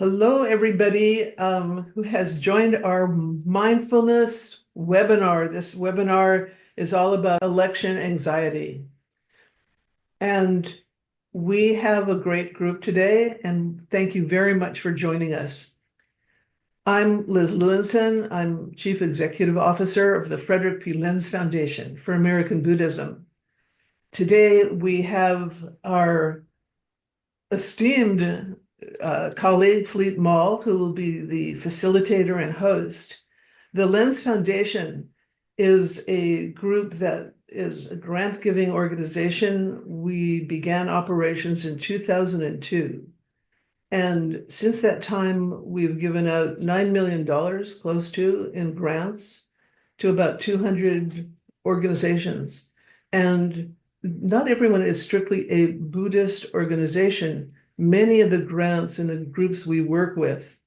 Hello, everybody who has joined our mindfulness webinar. This webinar is all about election anxiety. And we have a great group today, and thank you very much for joining us. I'm Liz Lewinson. I'm Chief Executive Officer of the Frederick P. Lenz Foundation for American Buddhism. Today, we have our esteemed colleague, Fleet Mall, who will be the facilitator and host. The Lenz Foundation is a group that is a grant-giving organization. We began operations in 2002. And since that time, we've given out $9 million, close to, in grants to about 200 organizations. And not everyone is strictly a Buddhist organization. Many of the grants and the groups we work with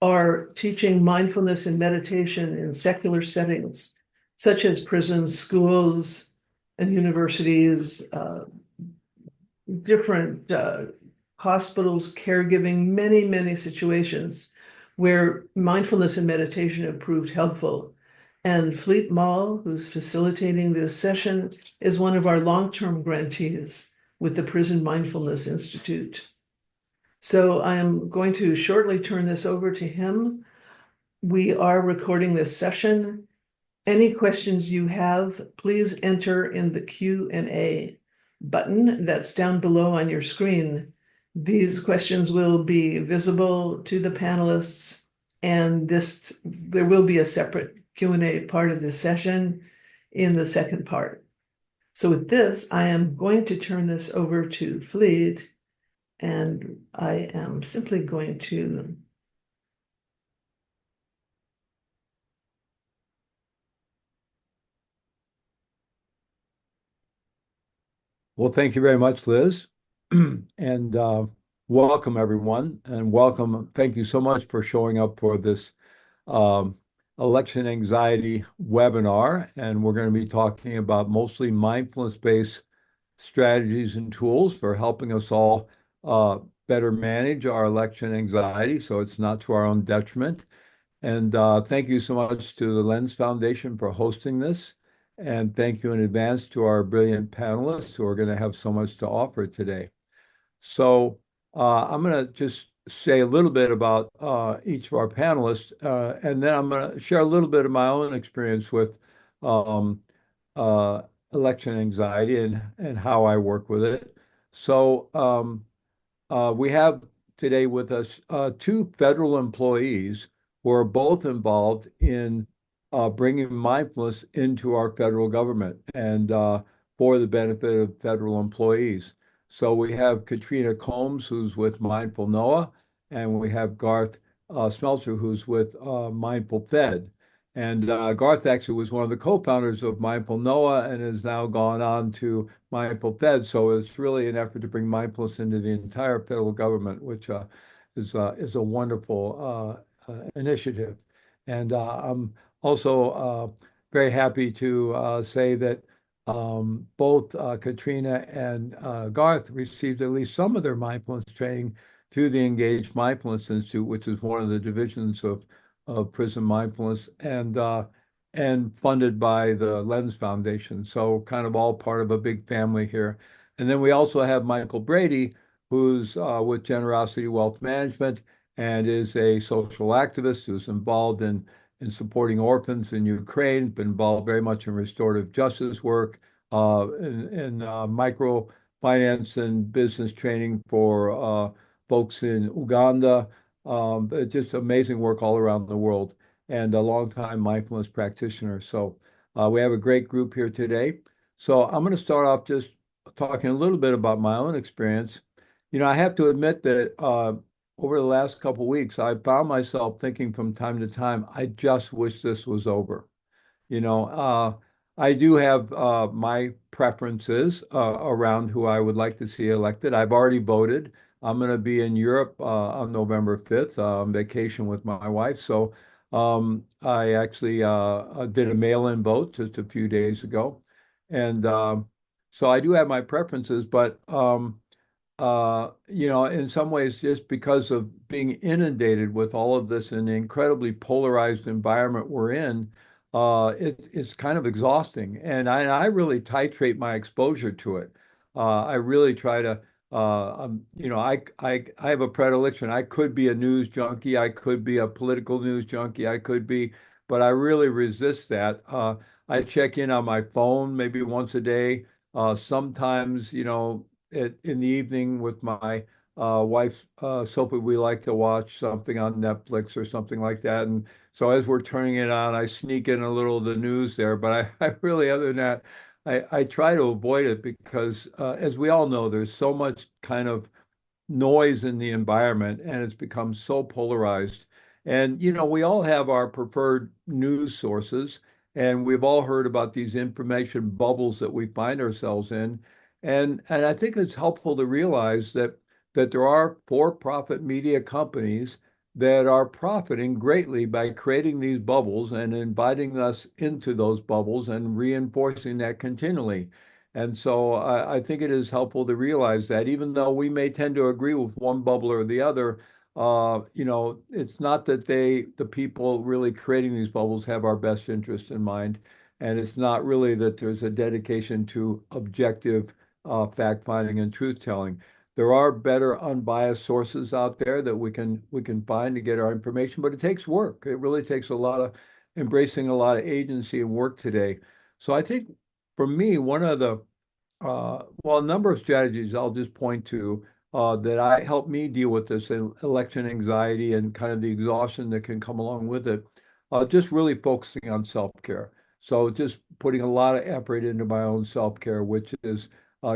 are teaching mindfulness and meditation in secular settings, such as prisons, schools, and universities, different hospitals, caregiving, many situations where mindfulness and meditation have proved helpful. And Fleet Mall, who's facilitating this session, is one of our long-term grantees with the Prison Mindfulness Institute. So I am going to shortly turn this over to him. We are recording this session. Any questions you have, please enter in the Q&A button that's down below on your screen. These questions will be visible to the panelists, and there will be a separate Q&A part of this session in the second part. So with this, I am going to turn this over to Fleet, and I am simply going to Well, thank you very much, Liz. And welcome, everyone. And welcome. Thank you so much for showing up for this um, election anxiety webinar. And we're going to be talking about mostly mindfulness-based strategies and tools for helping us all better manage our election anxiety so it's not to our own detriment. And thank you so much to the Lenz Foundation for hosting this. And thank you in advance to our brilliant panelists who are going to have so much to offer today. So I'm going to just say a little bit about each of our panelists, and then I'm going to share a little bit of my own experience with um, uh, election anxiety and how I work with it. So we have today with us two federal employees who are both involved in bringing mindfulness into our federal government and for the benefit of federal employees. So we have Katrina Combs, who's with Mindful Noah, and we have Garth Smeltzer, who's with Mindful Fed. And Garth actually was one of the co-founders of Mindful Noah and has now gone on to Mindful Fed. So it's really an effort to bring mindfulness into the entire federal government, which is a wonderful initiative. And I'm also very happy to say that both Katrina and Garth received at least some of their mindfulness training through the Engaged Mindfulness Institute, which is one of the divisions of Prison Mindfulness, and funded by the Lenz Foundation. So kind of all part of a big family here. And then we also have Michael Brady, who's with Generosity Wealth Management and is a social activist who's involved in supporting orphans in Ukraine, been involved very much in restorative justice work, in microfinance and business training for folks in Uganda. Just amazing work all around the world and a longtime mindfulness practitioner. So we have a great group here today. So I'm going to start off just talking a little bit about my own experience. You know, I have to admit that over the last couple of weeks, I found myself thinking from time to time, I just wish this was over. You know, I do have my preferences around who I would like to see elected. I've already voted. I'm going to be in Europe on November 5th on vacation with my wife. So I actually did a mail-in vote just a few days ago. And so I do have my preferences, but in some ways, just because of being inundated with all of this in the incredibly polarized environment we're in, it's kind of exhausting. And I really titrate my exposure to it. I really try to, I have a predilection. I could be a news junkie. I could be a political news junkie. But I really resist that. I check in on my phone maybe once a day. Sometimes, in the evening with my wife, Sophie, we like to watch something on Netflix or something like that. And so as we're turning it on, I sneak in a little of the news there. But I really, other than that, I try to avoid it because, as we all know, there's so much kind of noise in the environment and it's become so polarized. And, we all have our preferred news sources, and we've all heard about these information bubbles that we find ourselves in. And I think it's helpful to realize that there are for-profit media companies that are profiting greatly by creating these bubbles and inviting us into those bubbles and reinforcing that continually. And so I think it is helpful to realize that even though we may tend to agree with one bubble or the other, it's not that the people really creating these bubbles have our best interest in mind. And it's not really that there's a dedication to objective fact finding and truth telling. There are better unbiased sources out there that we can find to get our information, but it takes work. It really takes a lot of embracing a lot of agency and work today. So I think for me, one of the a number of strategies I'll just point to that I help me deal with this election anxiety and kind of the exhaustion that can come along with it. Just really focusing on self-care. So just putting a lot of effort into my own self-care, which is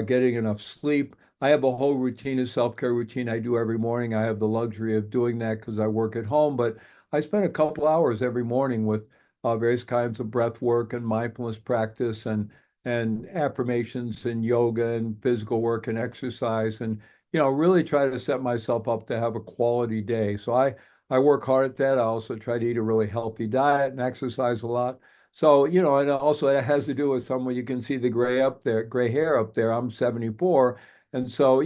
getting enough sleep. I have a whole routine of self-care routine I do every morning. I have the luxury of doing that because I work at home, but I spend a couple hours every morning with various kinds of breath work and mindfulness practice and affirmations and yoga and physical work and exercise and really try to set myself up to have a quality day. So I work hard at that. I also try to eat a really healthy diet and exercise a lot. So, and also it has to do with someone you can see the gray hair up there. I'm 74. And so,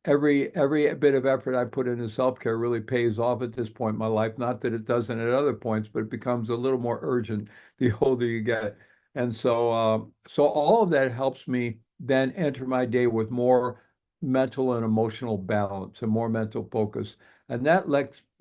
every bit of effort I put into self-care really pays off at this point in my life. Not that it doesn't at other points, but it becomes a little more urgent the older you get. And so all of that helps me then enter my day with more mental and emotional balance and more mental focus. And that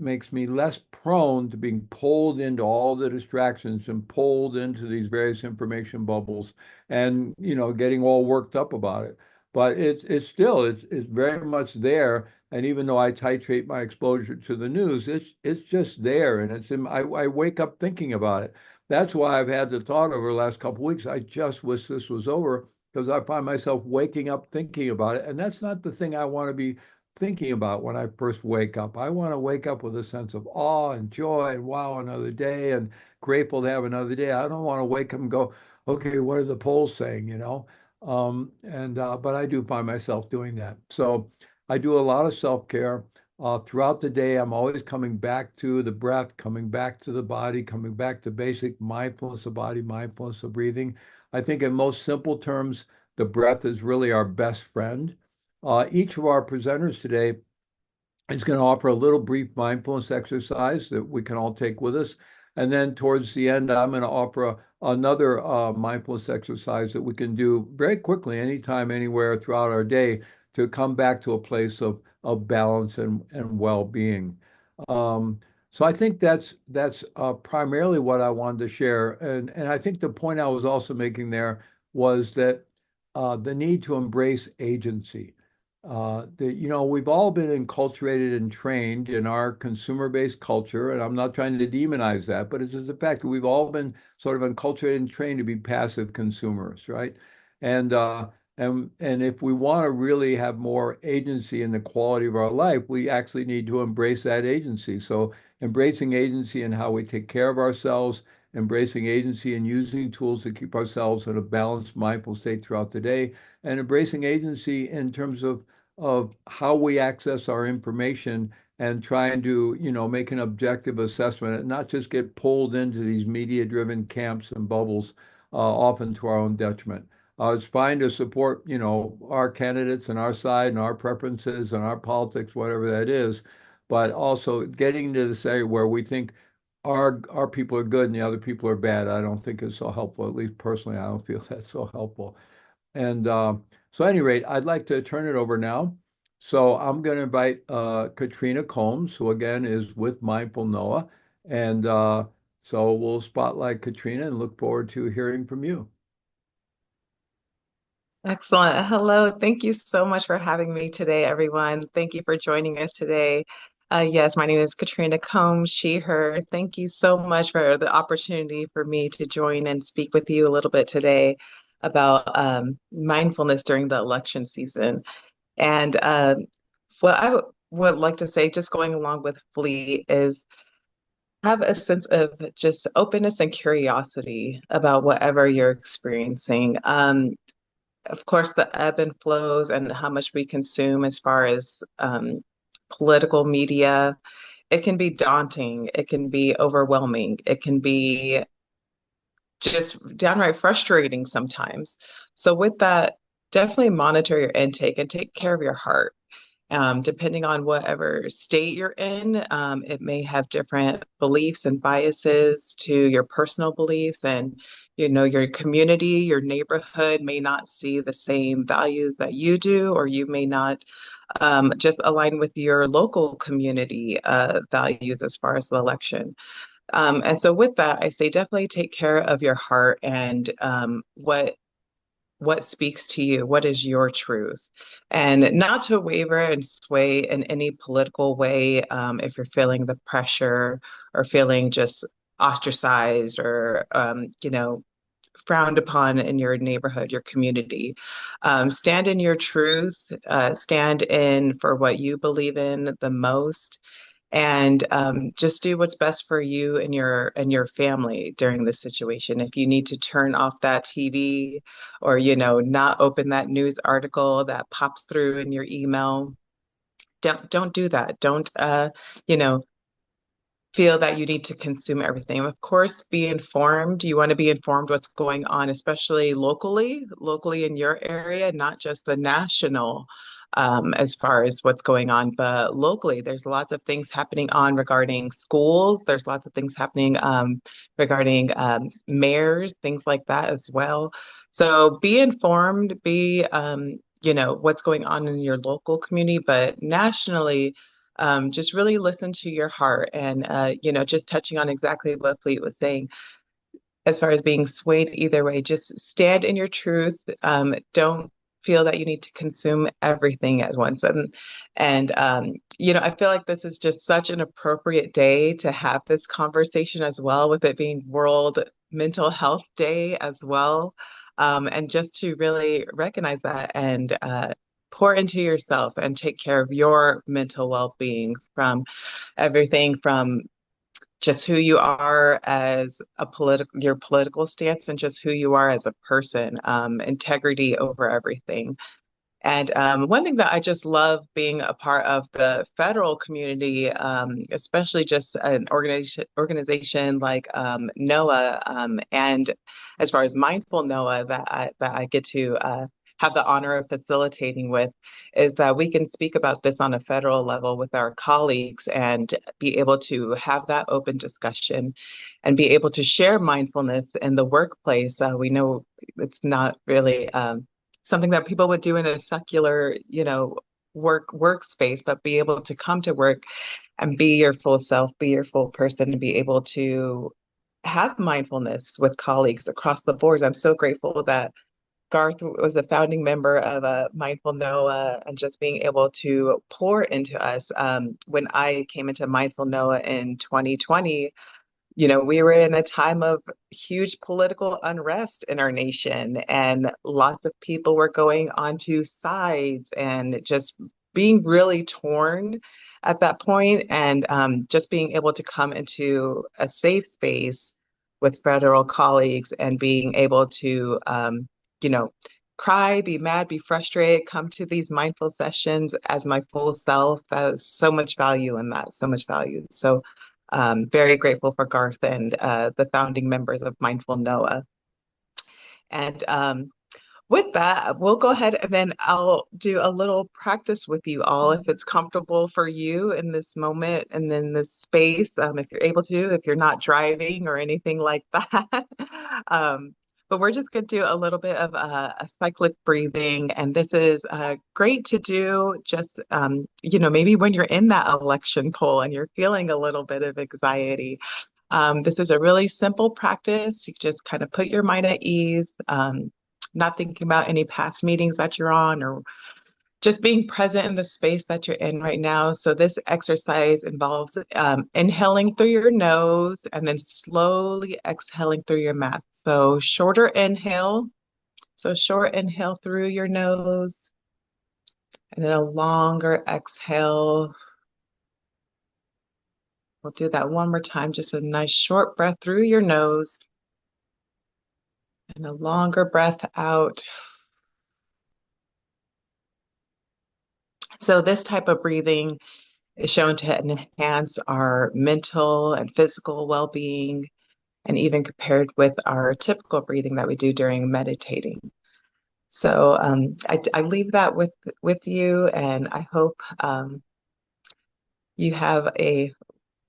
makes me less prone to being pulled into all the distractions and pulled into these various information bubbles and, getting all worked up about it. But it's very much there. And even though I titrate my exposure to the news, it's just there. And I wake up thinking about it. That's why I've had the thought over the last couple of weeks. I just wish this was over because I find myself waking up thinking about it. And that's not the thing I want to be thinking about when I first wake up. I want to wake up with a sense of awe and joy and wow, another day and grateful to have another day. I don't want to wake up and go, okay, what are the polls saying, but I do find myself doing that. So I do a lot of self-care. Throughout the day, I'm always coming back to the breath, coming back to the body, coming back to basic mindfulness of body, mindfulness of breathing. I think in most simple terms, the breath is really our best friend. Each of our presenters today is going to offer a little brief mindfulness exercise that we can all take with us. And then towards the end, I'm going to offer another mindfulness exercise that we can do very quickly, anytime, anywhere throughout our day to come back to a place of balance and well-being. So I think that's primarily what I wanted to share. And I think the point I was also making there was that the need to embrace agency. We've all been enculturated and trained in our consumer-based culture, and I'm not trying to demonize that, but it's just the fact that we've all been sort of enculturated and trained to be passive consumers, right? And and if we want to really have more agency in the quality of our life, we actually need to embrace that agency. So embracing agency in how we take care of ourselves, embracing agency and using tools to keep ourselves in a balanced, mindful state throughout the day, and embracing agency in terms of how we access our information and trying to, make an objective assessment and not just get pulled into these media-driven camps and bubbles, often to our own detriment. It's fine to support, our candidates and our side and our preferences and our politics, whatever that is, but also getting to the say where we think our people are good and the other people are bad, I don't think is so helpful. At least personally, I don't feel that's so helpful. And so, at any rate, I'd like to turn it over now. So I'm going to invite Katrina Combs, who again is with Mindful Noah, and so we'll spotlight Katrina and look forward to hearing from you. Excellent. Hello. Thank you so much for having me today, everyone. Thank you for joining us today. Yes, my name is Katrina Combs, she, her. Thank you so much for the opportunity for me to join and speak with you a little bit today about mindfulness during the election season. And what I would like to say, just going along with Fleet, is have a sense of just openness and curiosity about whatever you're experiencing. Of course, the ebb and flows and how much we consume as far as political media, it can be daunting. It can be overwhelming. It can be just downright frustrating sometimes. So, with that, definitely monitor your intake and take care of your heart. Depending on whatever state you're in, it may have different beliefs and biases to your personal beliefs, and your community, your neighborhood may not see the same values that you do, or you may not just align with your local community values as far as the election. And so, with that, I say definitely take care of your heart and what speaks to you, what is your truth, and not to waver and sway in any political way if you're feeling the pressure or feeling just ostracized or frowned upon in your neighborhood, your community. Stand in your truth, stand in for what you believe in the most, and just do what's best for you and your family during this situation. If you need to turn off that TV or not open that news article that pops through in your email, don't do that. Don't you know feel that you need to consume everything. Of course, be informed. You want to be informed what's going on, especially locally in your area, not just the national as far as what's going on, but locally. There's lots of things happening on regarding schools. There's lots of things happening regarding mayors, things like that as well. So be informed, be what's going on in your local community, but nationally just really listen to your heart and just touching on exactly what Fleet was saying as far as being swayed either way, just stand in your truth. Don't feel that you need to consume everything at once. And I feel like this is just such an appropriate day to have this conversation as well, with it being World Mental Health Day as well. And just to really recognize that and pour into yourself and take care of your mental well-being from everything from just who you are as your political stance and just who you are as a person, integrity over everything. And one thing that I just love being a part of the federal community, especially just an organization like NOAA, and as far as Mindful NOAA that I get to have the honor of facilitating with, is that we can speak about this on a federal level with our colleagues and be able to have that open discussion and be able to share mindfulness in the workplace. We know it's not really something that people would do in a secular, workspace, but be able to come to work and be your full self, be your full person, and be able to have mindfulness with colleagues across the board. I'm so grateful that Garth was a founding member of Mindful Noah and just being able to pour into us. When I came into Mindful Noah in 2020, we were in a time of huge political unrest in our nation, and lots of people were going onto sides and just being really torn at that point. And just being able to come into a safe space with federal colleagues and being able to, you know, cry, be mad, be frustrated, come to these mindful sessions as my full self. There's so much value in that, so much value. So, very grateful for Garth and the founding members of Mindful Noah. And With that, we'll go ahead and then I'll do a little practice with you all if it's comfortable for you in this moment and then this space, if you're able to, if you're not driving or anything like that. But we're just going to do a little bit of a cyclic breathing, and this is great to do just, maybe when you're in that election poll and you're feeling a little bit of anxiety. This is a really simple practice. You just kind of put your mind at ease. Not thinking about any past meetings that you're on or just being present in the space that you're in right now. So this exercise involves inhaling through your nose and then slowly exhaling through your mouth. So shorter inhale. So short inhale through your nose and then a longer exhale. We'll do that one more time. Just a nice short breath through your nose and a longer breath out. So this type of breathing is shown to enhance our mental and physical well-being, and even compared with our typical breathing that we do during meditating. So I leave that with you, and I hope you have a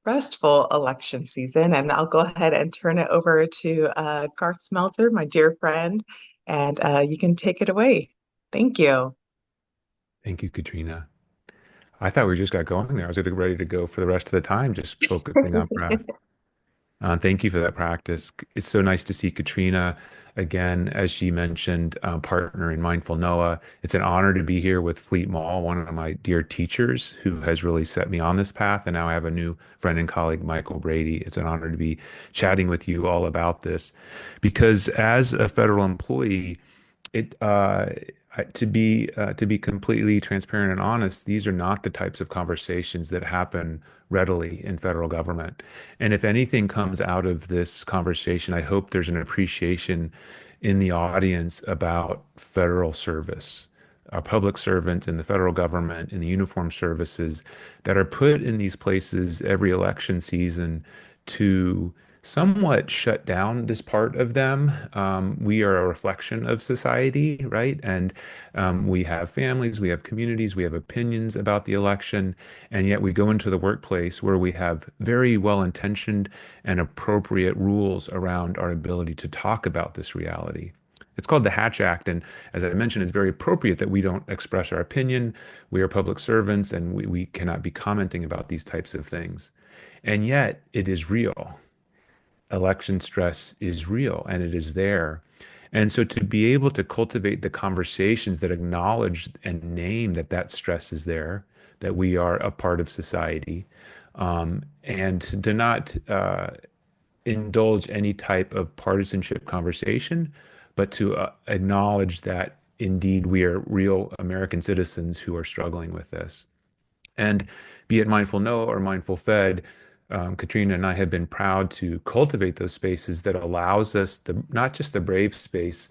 restful election season. And I'll go ahead and turn it over to Garth Smelter, my dear friend, and you can take it away. Thank you. Thank you, Katrina. I thought we just got going there. I was ready to go for the rest of the time, just focusing on breath. Thank you for that practice. It's so nice to see Katrina again, as she mentioned, partner in Mindful Noah. It's an honor to be here with Fleet Mall, one of my dear teachers who has really set me on this path. And now I have a new friend and colleague, Michael Brady. It's an honor to be chatting with you all about this because as a federal employee, it to be completely transparent and honest, these are not the types of conversations that happen readily in federal government. And if anything comes out of this conversation, I hope there's an appreciation in the audience about federal service, our public servants in the federal government, in the uniformed services that are put in these places every election season to somewhat shut down this part of them. We are a reflection of society, right? And we have families, we have communities, we have opinions about the election, and yet we go into the workplace where we have very well-intentioned and appropriate rules around our ability to talk about this reality. It's called the Hatch Act, and as I mentioned, it's very appropriate that we don't express our opinion. We are public servants, and we cannot be commenting about these types of things. And yet, it is real. Election stress is real and it is there. And so to be able to cultivate the conversations that acknowledge and name that that stress is there, that we are a part of society, and to not indulge any type of partisanship conversation, but to acknowledge that indeed we are real American citizens who are struggling with this. And be it Mindful No or Mindful Fed, Katrina and I have been proud to cultivate those spaces that allows us not just the brave space,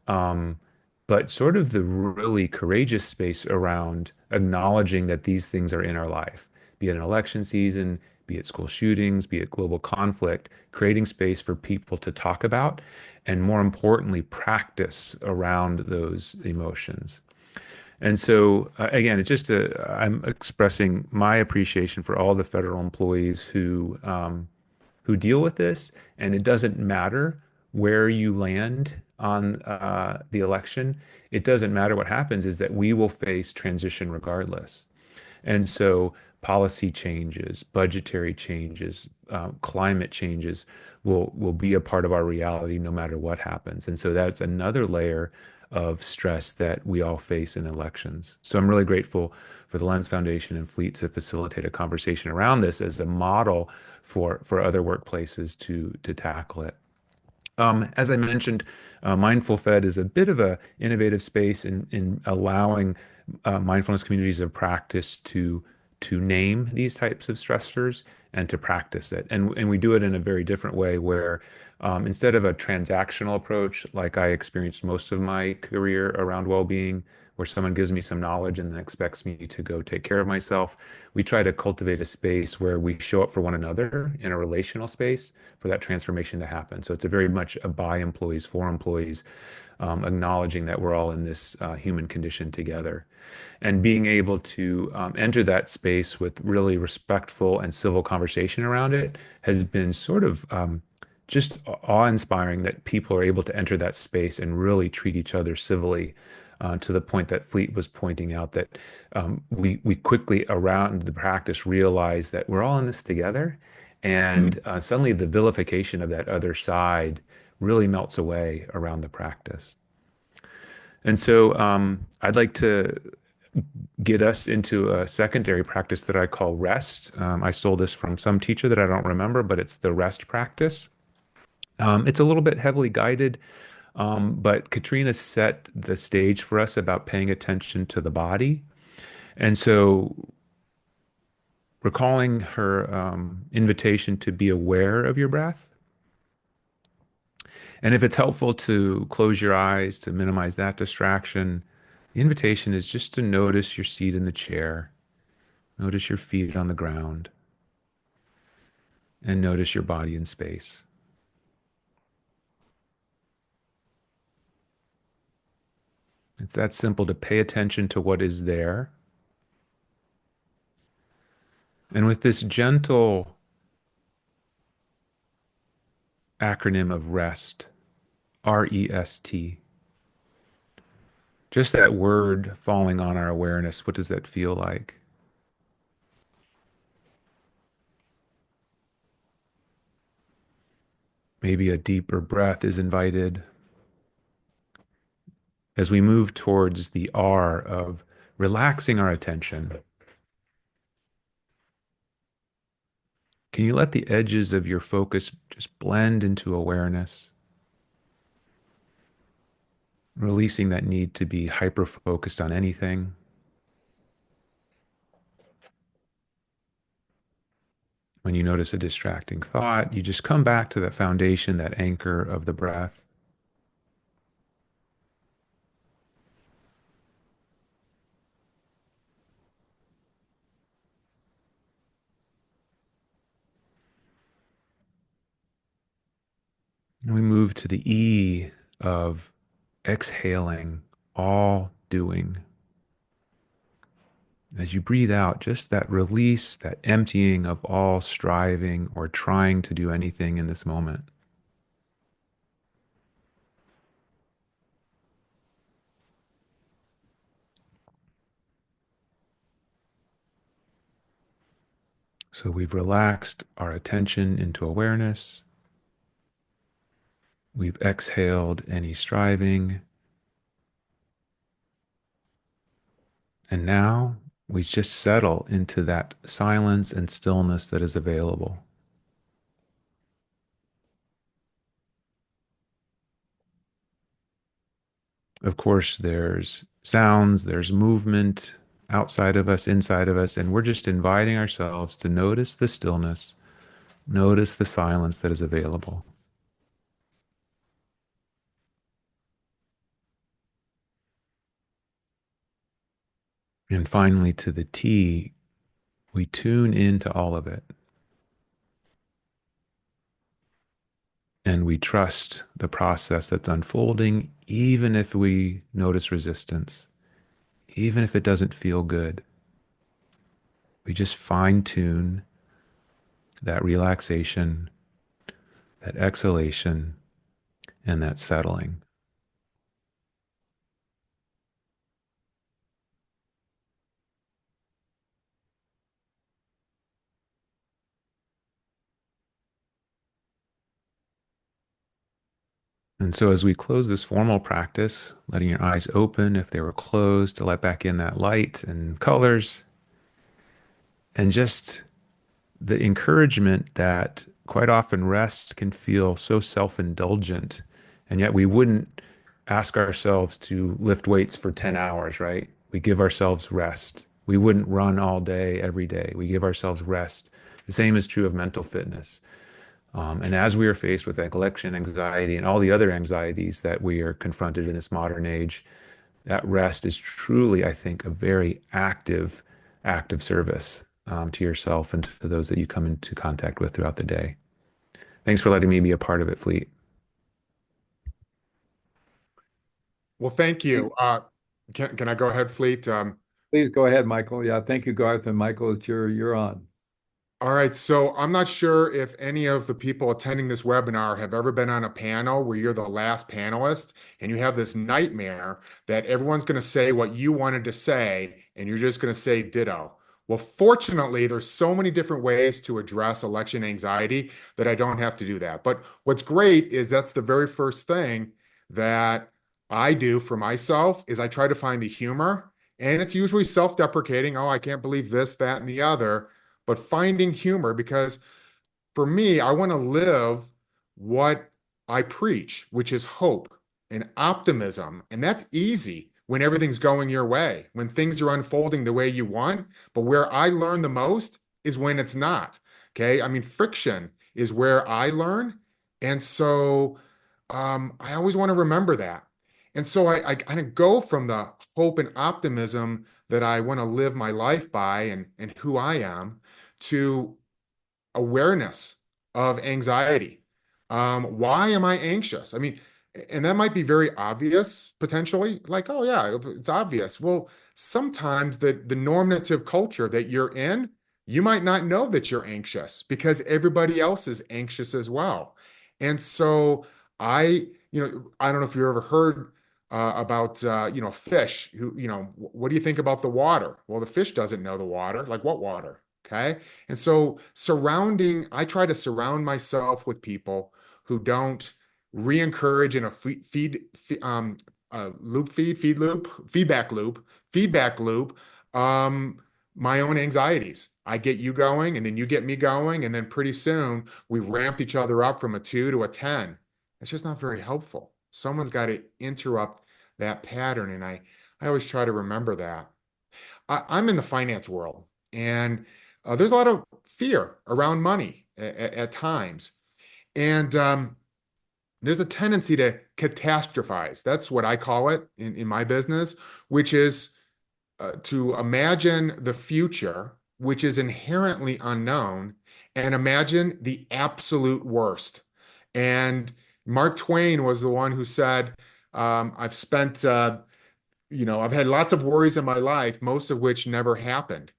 but sort of the really courageous space around acknowledging that these things are in our life, be it an election season, be it school shootings, be it global conflict, creating space for people to talk about, and more importantly, practice around those emotions. And so, again, it's just I'm expressing my appreciation for all the federal employees who deal with this, and it doesn't matter where you land on the election. It doesn't matter what happens, is that we will face transition regardless. And so policy changes, budgetary changes, climate changes will be a part of our reality no matter what happens. And so that's another layer of stress that we all face in elections. So I'm really grateful for the Lenz Foundation and Fleet to facilitate a conversation around this as a model for other workplaces to tackle it. As I mentioned, Mindful Fed is a bit of a innovative space in allowing mindfulness communities of practice to name these types of stressors and to practice it. And we do it in a very different way where instead of a transactional approach, like I experienced most of my career around well-being, or someone gives me some knowledge and then expects me to go take care of myself. We try to cultivate a space where we show up for one another in a relational space for that transformation to happen. So it's a very much a by employees, for employees, acknowledging that we're all in this human condition together. And being able to enter that space with really respectful and civil conversation around it has been sort of just awe-inspiring, that people are able to enter that space and really treat each other civilly, to the point that Fleet was pointing out that we quickly around the practice realize that we're all in this together, and suddenly the vilification of that other side really melts away around the practice. And so I'd like to get us into a secondary practice that I call rest. I stole this from some teacher that I don't remember, but it's the rest practice. It's a little bit heavily guided, but Katrina set the stage for us about paying attention to the body. And so recalling her invitation to be aware of your breath. And if it's helpful to close your eyes to minimize that distraction, the invitation is just to notice your seat in the chair, notice your feet on the ground, and notice your body in space. It's that simple, to pay attention to what is there. And with this gentle acronym of REST, R-E-S-T, just that word falling on our awareness, what does that feel like? Maybe a deeper breath is invited. As we move towards the R of relaxing our attention, can you let the edges of your focus just blend into awareness? Releasing that need to be hyper-focused on anything. When you notice a distracting thought, you just come back to that foundation, that anchor of the breath. And we move to the E of exhaling, all doing. As you breathe out, just that release, that emptying of all striving or trying to do anything in this moment. So we've relaxed our attention into awareness. We've exhaled any striving. And now we just settle into that silence and stillness that is available. Of course, there's sounds, there's movement outside of us, inside of us, and we're just inviting ourselves to notice the stillness, notice the silence that is available. And finally, to the T, we tune into all of it. And we trust the process that's unfolding, even if we notice resistance, even if it doesn't feel good. We just fine-tune that relaxation, that exhalation, and that settling. And so as we close this formal practice, letting your eyes open if they were closed to let back in that light and colors, and just the encouragement that quite often rest can feel so self-indulgent, and yet we wouldn't ask ourselves to lift weights for 10 hours, right? We give ourselves rest. We wouldn't run all day, every day. We give ourselves rest. The same is true of mental fitness. And as we are faced with neglection, anxiety, and all the other anxieties that we are confronted in this modern age, that rest is truly, I think, a very active act of service to yourself and to those that you come into contact with throughout the day. Thanks for letting me be a part of it, Fleet. Well, thank you. Can I go ahead, Fleet? Please go ahead, Michael. Yeah, thank you, Garth, and Michael, you're on. All right, so I'm not sure if any of the people attending this webinar have ever been on a panel where you're the last panelist and you have this nightmare that everyone's going to say what you wanted to say and you're just going to say ditto. Well, fortunately, there's so many different ways to address election anxiety that I don't have to do that. But what's great is that's the very first thing that I do for myself is I try to find the humor, and it's usually self-deprecating. Oh, I can't believe this, that, and the other, but finding humor, because for me, I want to live what I preach, which is hope and optimism. And that's easy when everything's going your way, when things are unfolding the way you want. But where I learn the most is when it's not. Okay. I mean, friction is where I learn. And so I always want to remember that. And so I kind of go from the hope and optimism that I want to live my life by and who I am to awareness of anxiety. Why am I anxious? I mean, and that might be very obvious potentially, like, oh yeah, it's obvious. Well, sometimes the normative culture that you're in, you might not know that you're anxious because everybody else is anxious as well. And so I don't know if you ever heard about fish who, what do you think about the water? Well, the fish doesn't know the water. Like what water? Okay. And so I try to surround myself with people who don't re-encourage in a feedback loop, um, my own anxieties. I get you going and then you get me going. And then pretty soon we ramp each other up from a 2 to a 10. It's just not very helpful. Someone's got to interrupt that pattern. And I always try to remember that. I'm in the finance world, and there's a lot of fear around money at times. And there's a tendency to catastrophize. That's what I call it in my business, which is to imagine the future, which is inherently unknown, and imagine the absolute worst. And Mark Twain was the one who said, I've spent I've had lots of worries in my life, most of which never happened.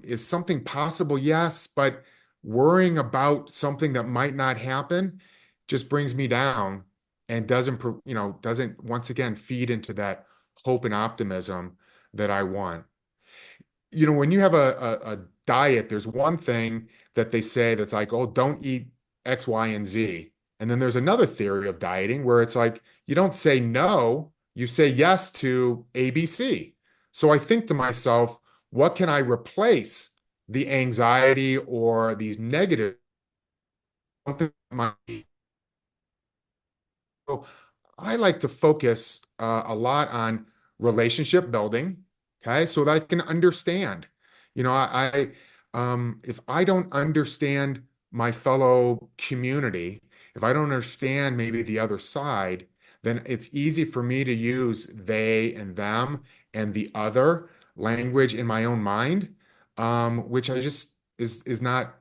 Is something possible? Yes, but worrying about something that might not happen just brings me down and doesn't once again feed into that hope and optimism that I want. When you have a diet, there's one thing that they say that's like, oh, don't eat X, Y, and Z. And then there's another theory of dieting where it's like, you don't say no, you say yes to ABC. So I think to myself, what can I replace the anxiety or these negative? So I like to focus a lot on relationship building, okay, so that I can understand. If I don't understand my fellow community, if I don't understand maybe the other side, then it's easy for me to use they and them and the other language in my own mind, which I just is not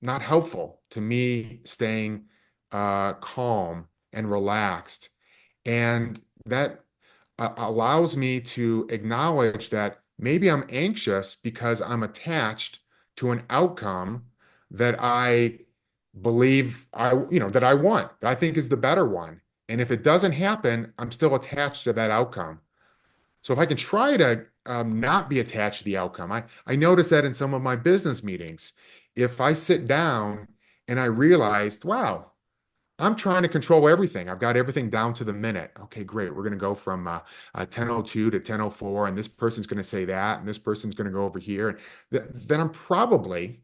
helpful to me staying calm and relaxed. And that allows me to acknowledge that maybe I'm anxious because I'm attached to an outcome that I believe that I want, that I think is the better one. And if it doesn't happen, I'm still attached to that outcome. So if I can try to not be attached to the outcome, I notice that in some of my business meetings. If I sit down and I realized, wow, I'm trying to control everything. I've got everything down to the minute. Okay, great. We're going to go from 10:02 to 10:04, and this person's going to say that, and this person's going to go over here. Then I'm probably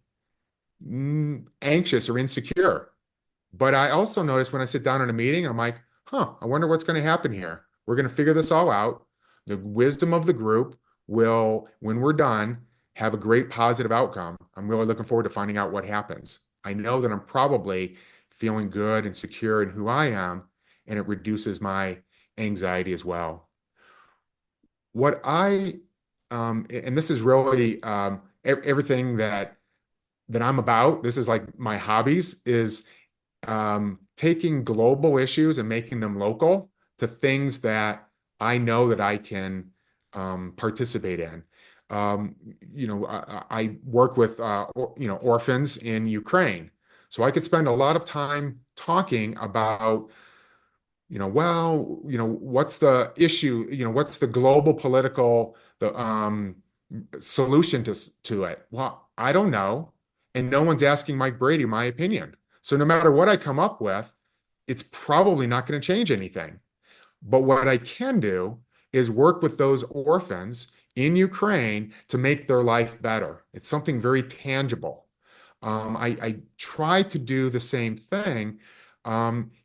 anxious or insecure. But I also notice when I sit down in a meeting, I'm like, I wonder what's going to happen here. We're going to figure this all out. The wisdom of the group will, when we're done, have a great positive outcome. I'm really looking forward to finding out what happens. I know that I'm probably feeling good and secure in who I am, and it reduces my anxiety as well. what I and this is really everything that I'm about. This is like my hobbies is taking global issues and making them local to things that I know that I can participate in. Um, I work with orphans in Ukraine, so I could spend a lot of time talking about what's the issue, what's the global political the solution to it? Well, I don't know, and no one's asking Mike Brady my opinion. So no matter what I come up with, it's probably not going to change anything. But what I can do is work with those orphans in Ukraine to make their life better. It's something very tangible. I try to do the same thing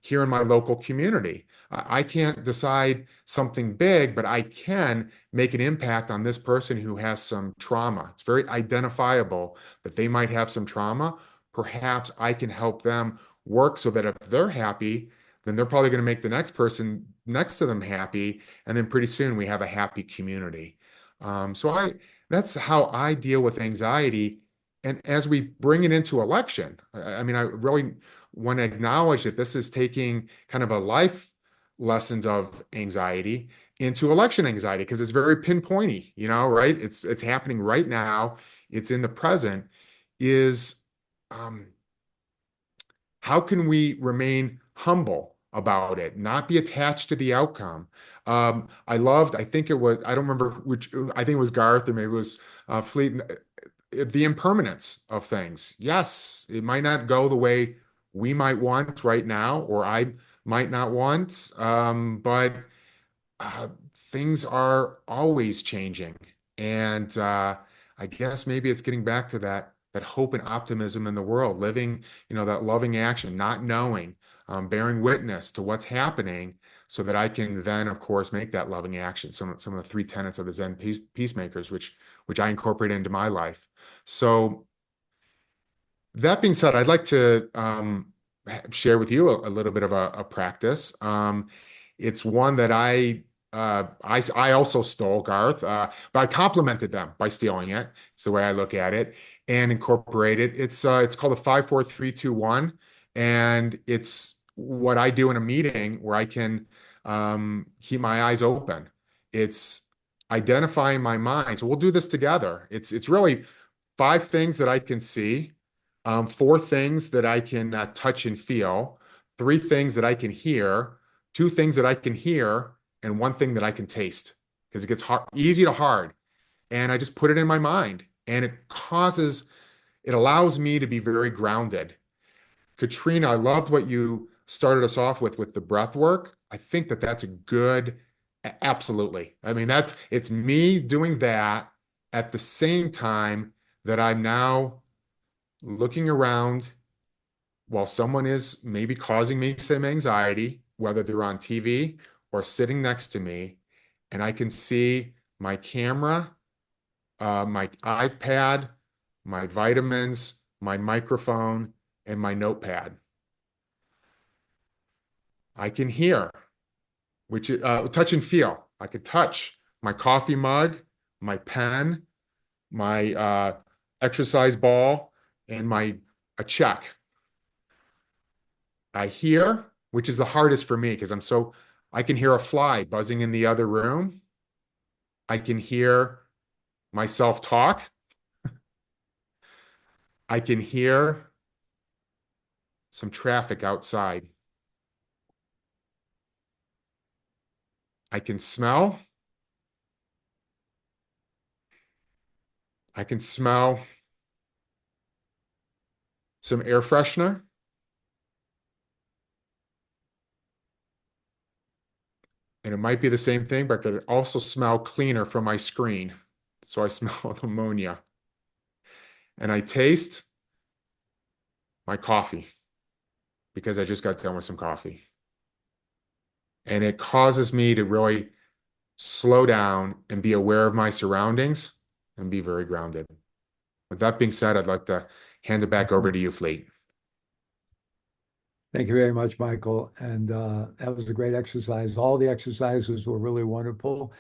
here in my local community. I can't decide something big, but I can make an impact on this person who has some trauma. It's very identifiable that they might have some trauma. Perhaps I can help them work so that if they're happy, then they're probably going to make the next person next to them happy, and then pretty soon we have a happy community. So that's how I deal with anxiety. And as we bring it into election, I mean, I really want to acknowledge that this is taking kind of a life lessons of anxiety into election anxiety because it's very pinpointy, right? It's happening right now. It's in the present. Is um, how can we remain humble about it, not be attached to the outcome? I think it was, I don't remember which, I think it was Garth or maybe it was Fleet, the impermanence of things. Yes, it might not go the way we might want right now, or I might not want, but things are always changing. And I guess maybe it's getting back to that hope and optimism in the world, living, that loving action, not knowing, bearing witness to what's happening so that I can then, of course, make that loving action. Some of the three tenets of the Zen peacemakers, which I incorporate into my life. So that being said, I'd like to share with you a little bit of a practice. It's one that I also stole, Garth, but I complimented them by stealing it. It's the way I look at it and incorporate it. It's called a 5 4 3 2 1, and it's what I do in a meeting where I can keep my eyes open. It's identifying my mind. So we'll do this together. It's really 5 things that I can see, 4 things that I can touch and feel, 3 things that I can hear, 2 things that I can hear, and 1 thing that I can taste because it gets easy to hard. And I just put it in my mind, and it allows me to be very grounded. Katrina, I loved what you started us off with the breath work. I think that that's a good, absolutely. I mean, it's me doing that at the same time that I'm now looking around while someone is maybe causing me some anxiety, whether they're on TV or sitting next to me, and I can see my camera, my iPad, my vitamins, my microphone, and my notepad. I can hear, which is touch and feel. I could touch my coffee mug, my pen, my exercise ball, and a check. I hear, which is the hardest for me because I can hear a fly buzzing in the other room. I can hear myself talk. I can hear some traffic outside. I can smell. I can smell some air freshener. And it might be the same thing, but I could also smell cleaner from my screen. So I smell ammonia. And I taste my coffee because I just got done with some coffee. And it causes me to really slow down and be aware of my surroundings and be very grounded. With that being said, I'd like to hand it back over to you, Fleet. Thank you very much, Michael. And that was a great exercise. All the exercises were really wonderful.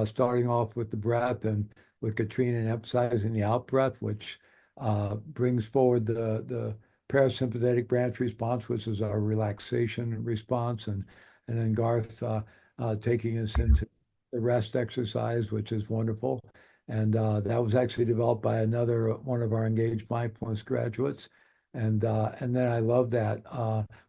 starting off with the breath and with Katrina emphasizing the out breath, which brings forward the parasympathetic branch response, which is our relaxation response, and then Garth taking us into the rest exercise, which is wonderful. And that was actually developed by another one of our engaged mindfulness graduates. And then I love that.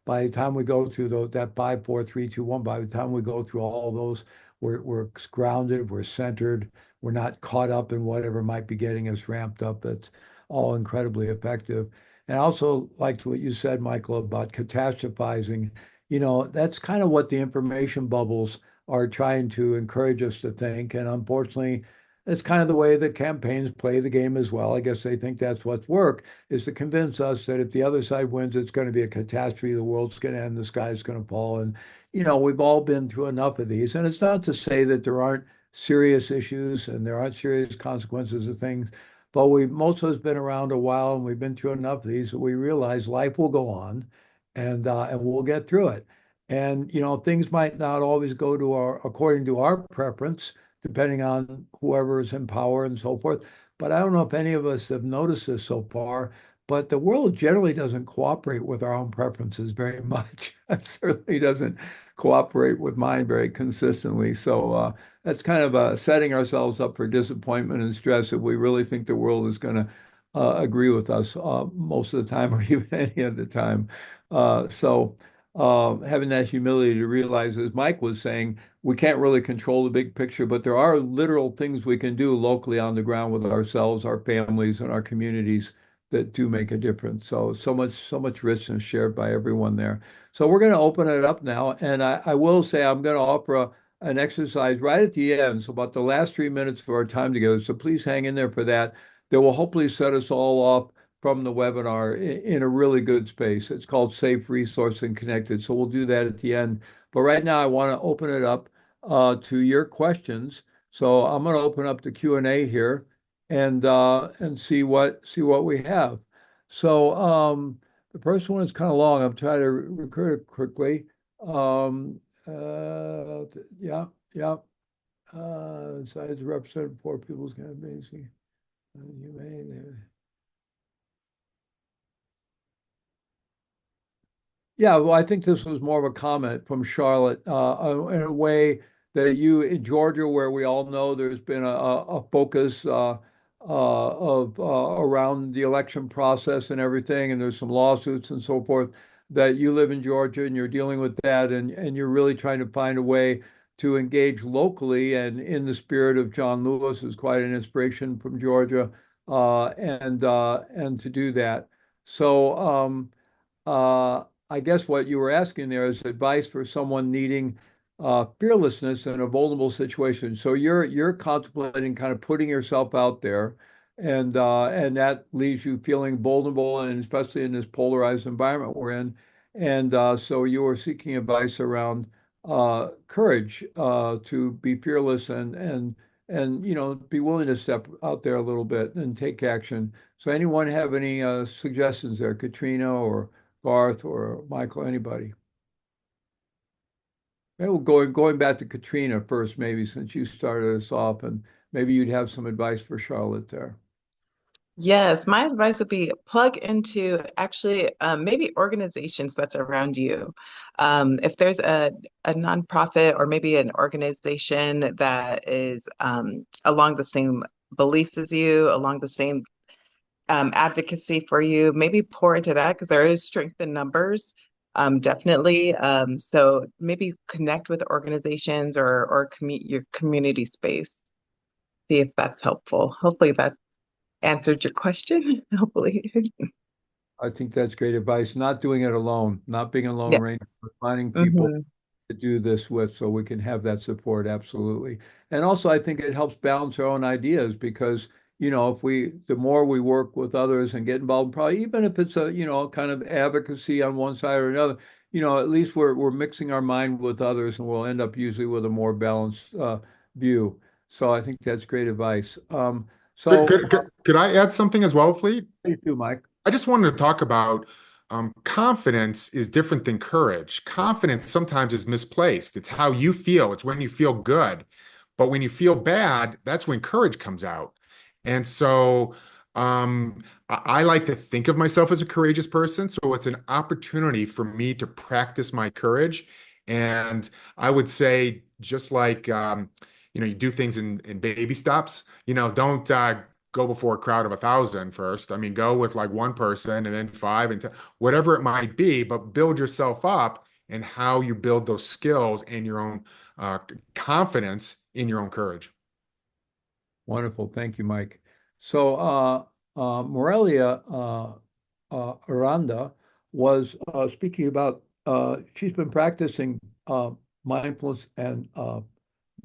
By the time we go through that 5, 4, 3, 2, 1, by the time we go through all those, we're grounded, we're centered, we're not caught up in whatever might be getting us ramped up. It's all incredibly effective. And I also liked what you said, Michael, about catastrophizing. That's kind of what the information bubbles are trying to encourage us to think. And unfortunately, it's kind of the way that campaigns play the game as well. I guess they think that's what's work, is to convince us that if the other side wins, it's going to be a catastrophe, the world's going to end, the sky's going to fall. And, we've all been through enough of these. And it's not to say that there aren't serious issues and there aren't serious consequences of things, but most of us been around a while and we've been through enough of these that we realize life will go on and we'll get through it. And, things might not always go according to our preference, depending on whoever is in power and so forth. But I don't know if any of us have noticed this so far, but the world generally doesn't cooperate with our own preferences very much. It certainly doesn't cooperate with mine very consistently. So that's kind of setting ourselves up for disappointment and stress if we really think the world is going to agree with us most of the time or even any of the time. So having that humility to realize, as Mike was saying, we can't really control the big picture, but there are literal things we can do locally on the ground with ourselves, our families, and our communities that do make a difference. So much richness shared by everyone there. So we're going to open it up now, and I will say I'm going to offer an exercise right at the end, so about the last 3 minutes of our time together. So please hang in there for that. That will hopefully set us all off from the webinar in a really good space. It's called Safe, Resource, and Connected. So we'll do that at the end. But right now, I want to open it up to your questions. So I'm going to open up the Q&A here and see what we have. So the first one is kind of long. I'm trying to record it quickly. Yeah. Size representative poor people's kind of basic. Humane. Yeah, well, I think this was more of a comment from Charlotte, in a way that in Georgia, where we all know there's been a focus of around the election process and everything, and there's some lawsuits and so forth, that you live in Georgia and you're dealing with that, and you're really trying to find a way to engage locally and in the spirit of John Lewis, who's quite an inspiration from Georgia, and to do that. So. I guess what you were asking there is advice for someone needing fearlessness in a vulnerable situation. So you're contemplating kind of putting yourself out there, and that leaves you feeling vulnerable, and especially in this polarized environment we're in. And so you were seeking advice around courage to be fearless and be willing to step out there a little bit and take action. So anyone have any suggestions there, Katrina or Garth or Michael, anybody? Maybe we'll going back to Katrina first, maybe since you started us off, and maybe you'd have some advice for Charlotte there. Yes, my advice would be plug into actually maybe organizations that's around you. If there's a nonprofit or maybe an organization that is along the same beliefs as you, along the same advocacy for you, maybe pour into that because there is strength in numbers, definitely. So maybe connect with organizations or your community space. See if that's helpful. Hopefully that answered your question, hopefully. I think that's great advice. Not doing it alone, not being a lone Yes. ranger, but finding people Hmm. to do this with so we can have that support. Absolutely. And also, I think it helps balance our own ideas because, the more we work with others and get involved, probably even if it's a, kind of advocacy on one side or another, at least we're mixing our mind with others and we'll end up usually with a more balanced view. So I think that's great advice. So Could I add something as well, Fleet? please do, Mike. I just wanted to talk about confidence is different than courage. Confidence sometimes is misplaced. It's how you feel. It's when you feel good. But when you feel bad, that's when courage comes out. And so I like to think of myself as a courageous person. So it's an opportunity for me to practice my courage. And I would say, just like, you do things in baby steps, don't go before a crowd of 1,000 first. I mean, go with like one person and then five and 10, whatever it might be, but build yourself up and how you build those skills and your own uh, confidence in your own courage. Wonderful. Thank you, Mike. So, Morelia Aranda was speaking about, she's been practicing mindfulness and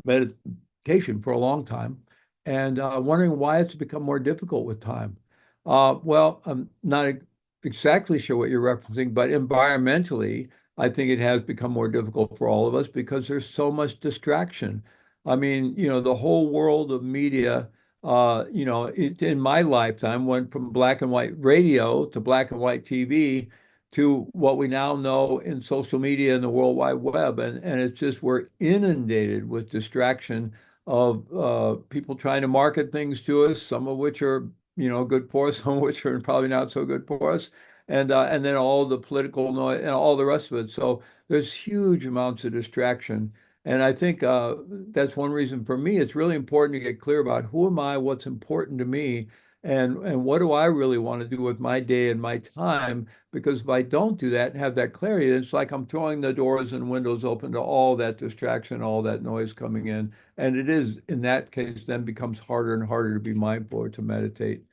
meditation for a long time, and wondering why it's become more difficult with time. Well, I'm not exactly sure what you're referencing, but environmentally, I think it has become more difficult for all of us because there's so much distraction. I mean, the whole world of media, in my lifetime went from black and white radio to black and white TV to what we now know in social media and the World Wide Web. And it's just we're inundated with distraction of people trying to market things to us, some of which are, good for us, some of which are probably not so good for us. And then all the political noise and all the rest of it. So there's huge amounts of distraction. And I think that's one reason for me, it's really important to get clear about who am I, what's important to me, and what do I really want to do with my day and my time? Because if I don't do that and have that clarity, it's like I'm throwing the doors and windows open to all that distraction, all that noise coming in. And it is, in that case, then becomes harder and harder to be mindful or to meditate.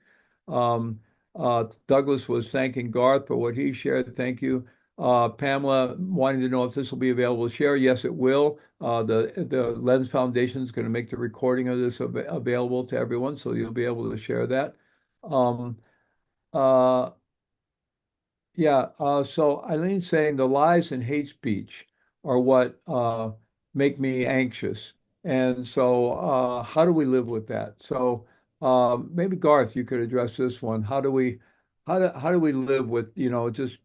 Um, Douglas was thanking Garth for what he shared. Thank you. Pamela wanting to know if this will be available to share. Yes, it will. The Lenz Foundation is going to make the recording of this available to everyone, so you'll be able to share that. Um, uh, yeah, so Eileen's saying the lies and hate speech are what make me anxious. And so how do we live with that? So maybe Garth, you could address this one. How do we live with, just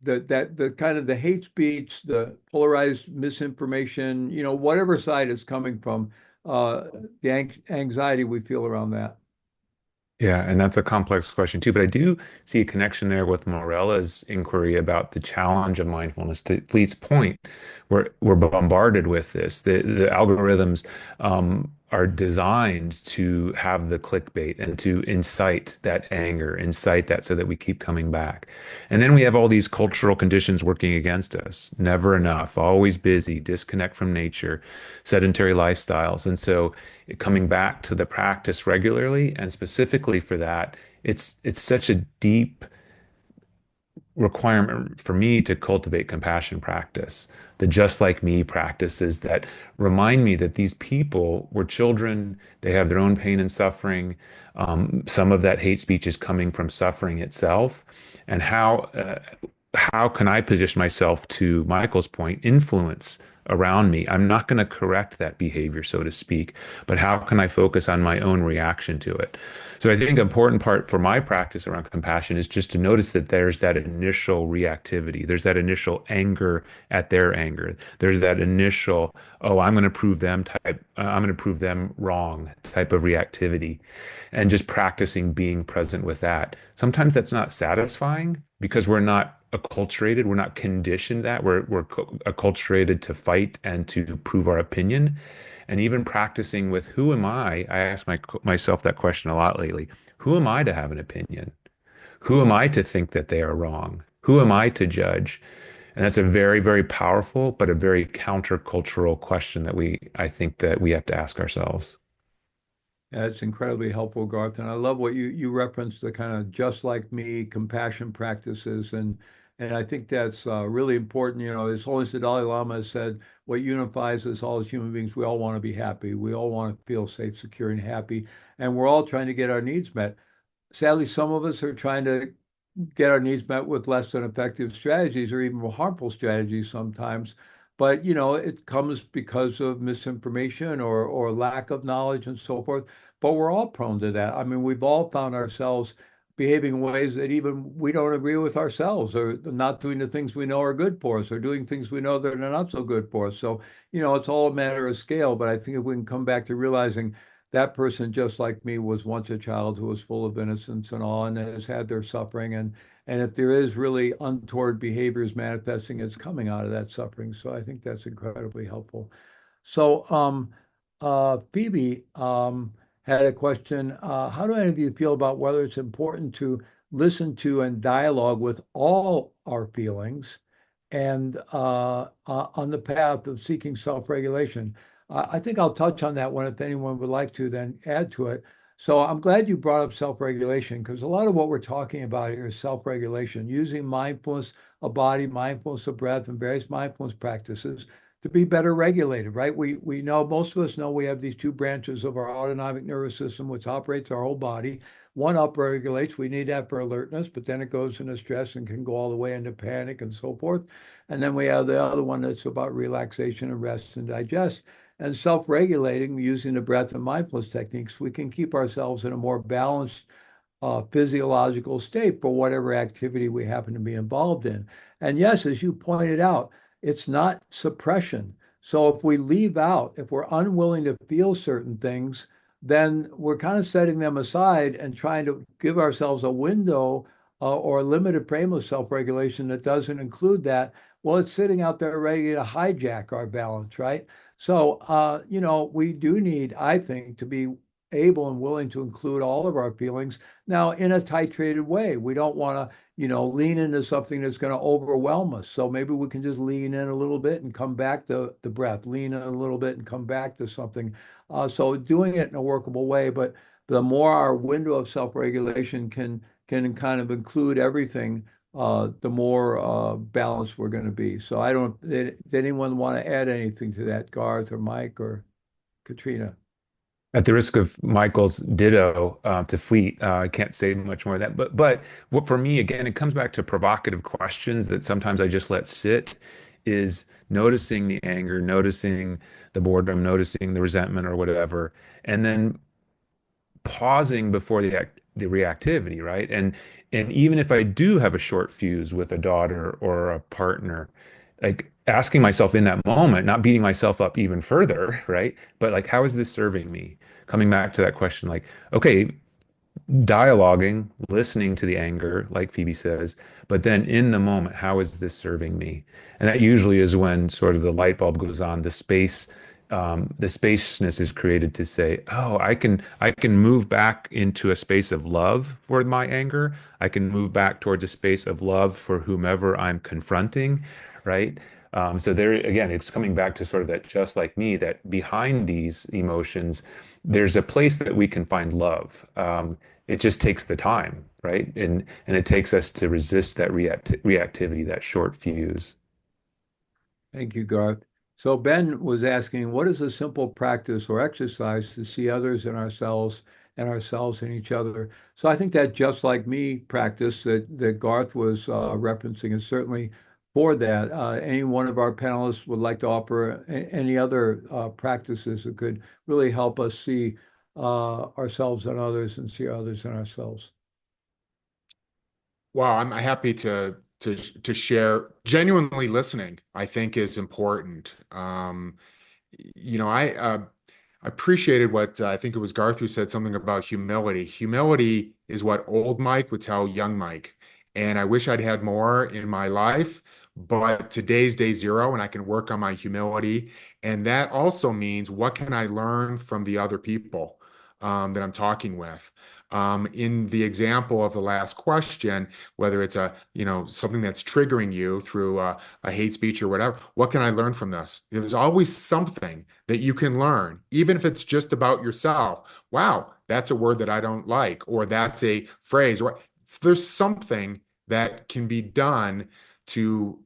the kind of the hate speech, the polarized misinformation, whatever side it's coming from, uh, the anxiety we feel around that. Yeah, and that's a complex question too. But I do see a connection there with Morella's inquiry about the challenge of mindfulness. To Fleet's point, we're bombarded with this. The algorithms are designed to have the clickbait and to incite that anger, incite that so that we keep coming back. And then we have all these cultural conditions working against us. Never enough, always busy, disconnect from nature, sedentary lifestyles. And so coming back to the practice regularly and specifically for that, it's such a deep requirement for me to cultivate compassion practice, the just like me practices that remind me that these people were children, they have their own pain and suffering. Some of that hate speech is coming from suffering itself. And how can I position myself, to Michael's point, influence around me? I'm not going to correct that behavior, so to speak, but how can I focus on my own reaction to it? So I think an important part for my practice around compassion is just to notice that there's that initial reactivity. There's that initial anger at their anger. There's that initial, oh, I'm going to prove them type, I'm going to prove them wrong type of reactivity. And just practicing being present with that. Sometimes that's not satisfying because we're not acculturated, we're not conditioned that we're acculturated to fight and to prove our opinion. And even practicing with who am I ask myself that question a lot lately. Who am I to have an opinion? Who am I to think that they are wrong? Who am I to judge? And that's a very, very powerful, but a very countercultural question that I think that we have to ask ourselves. Yeah, it's incredibly helpful, Garth. And I love what you referenced, the kind of just like me compassion practices. And I think that's really important. His Holiness the Dalai Lama has said what unifies us all as human beings, we all want to be happy. We all want to feel safe, secure, and happy. And we're all trying to get our needs met. Sadly, some of us are trying to get our needs met with less than effective strategies or even more harmful strategies sometimes. But it comes because of misinformation or lack of knowledge and so forth. But we're all prone to that. I mean, we've all found ourselves behaving in ways that even we don't agree with ourselves, or not doing the things we know are good for us, or doing things we know that are not so good for us. So, it's all a matter of scale. But I think if we can come back to realizing that person, just like me, was once a child who was full of innocence and all, and has had their suffering, and if there is really untoward behaviors manifesting, it's coming out of that suffering. So I think that's incredibly helpful. So, Phoebe had a question. How do any of you feel about whether it's important to listen to and dialogue with all our feelings and on the path of seeking self-regulation? I think I'll touch on that one if anyone would like to then add to it. So I'm glad you brought up self-regulation, because a lot of what we're talking about here is self-regulation, using mindfulness of body, mindfulness of breath, and various mindfulness practices to be better regulated, right? We know, most of us know, we have these two branches of our autonomic nervous system, which operates our whole body. One upregulates, we need that for alertness, but then it goes into stress and can go all the way into panic and so forth. And then we have the other one that's about relaxation and rest and digest. And self-regulating using the breath and mindfulness techniques, we can keep ourselves in a more balanced physiological state for whatever activity we happen to be involved in. And yes, as you pointed out, it's not suppression. So if we leave out, if we're unwilling to feel certain things, then we're kind of setting them aside and trying to give ourselves a window or a limited frame of self-regulation that doesn't include that. Well, it's sitting out there ready to hijack our balance, right? So, we do need, I think, to be able and willing to include all of our feelings now in a titrated way. We don't want to, lean into something that's going to overwhelm us. So maybe we can just lean in a little bit and come back to the breath, lean in a little bit and come back to something. So doing it in a workable way, but the more our window of self-regulation can kind of include everything, the more balanced we're going to be. So I don't, did anyone want to add anything to that, Garth or Mike or Katrina? At the risk of Michael's ditto to Fleet, I can't say much more of that. But what for me, again, it comes back to provocative questions that sometimes I just let sit, is noticing the anger, noticing the boredom, noticing the resentment or whatever, and then pausing before the reactivity, right? And even if I do have a short fuse with a daughter or a partner, like asking myself in that moment, not beating myself up even further, right? But like, how is this serving me? Coming back to that question, like, okay, dialoguing, listening to the anger, like Phoebe says, but then in the moment, how is this serving me? And that usually is when sort of the light bulb goes on, the spaciousness is created to say, oh, I can move back into a space of love for my anger. I can move back towards a space of love for whomever I'm confronting, right? So there again, it's coming back to sort of that, just like me, that behind these emotions, there's a place that we can find love. It just takes the time, right? And it takes us to resist that reactivity, that short fuse. Thank you, Garth. So Ben was asking, what is a simple practice or exercise to see others in ourselves and ourselves in each other? So I think that just like me practice that Garth was referencing is certainly for that. Any one of our panelists would like to offer any other practices that could really help us see ourselves and others and see others and ourselves. Well, I'm happy to share. Genuinely listening, I think, is important. I appreciated what I think it was Garth who said something about humility. Humility is what old Mike would tell young Mike. And I wish I'd had more in my life, but today's day zero, and I can work on my humility. And that also means, what can I learn from the other people that I'm talking with? In the example of the last question, whether it's something that's triggering you through a hate speech or whatever, what can I learn from this? There's always something that you can learn, even if it's just about yourself. Wow, that's a word that I don't like, or that's a phrase, or there's something that can be done to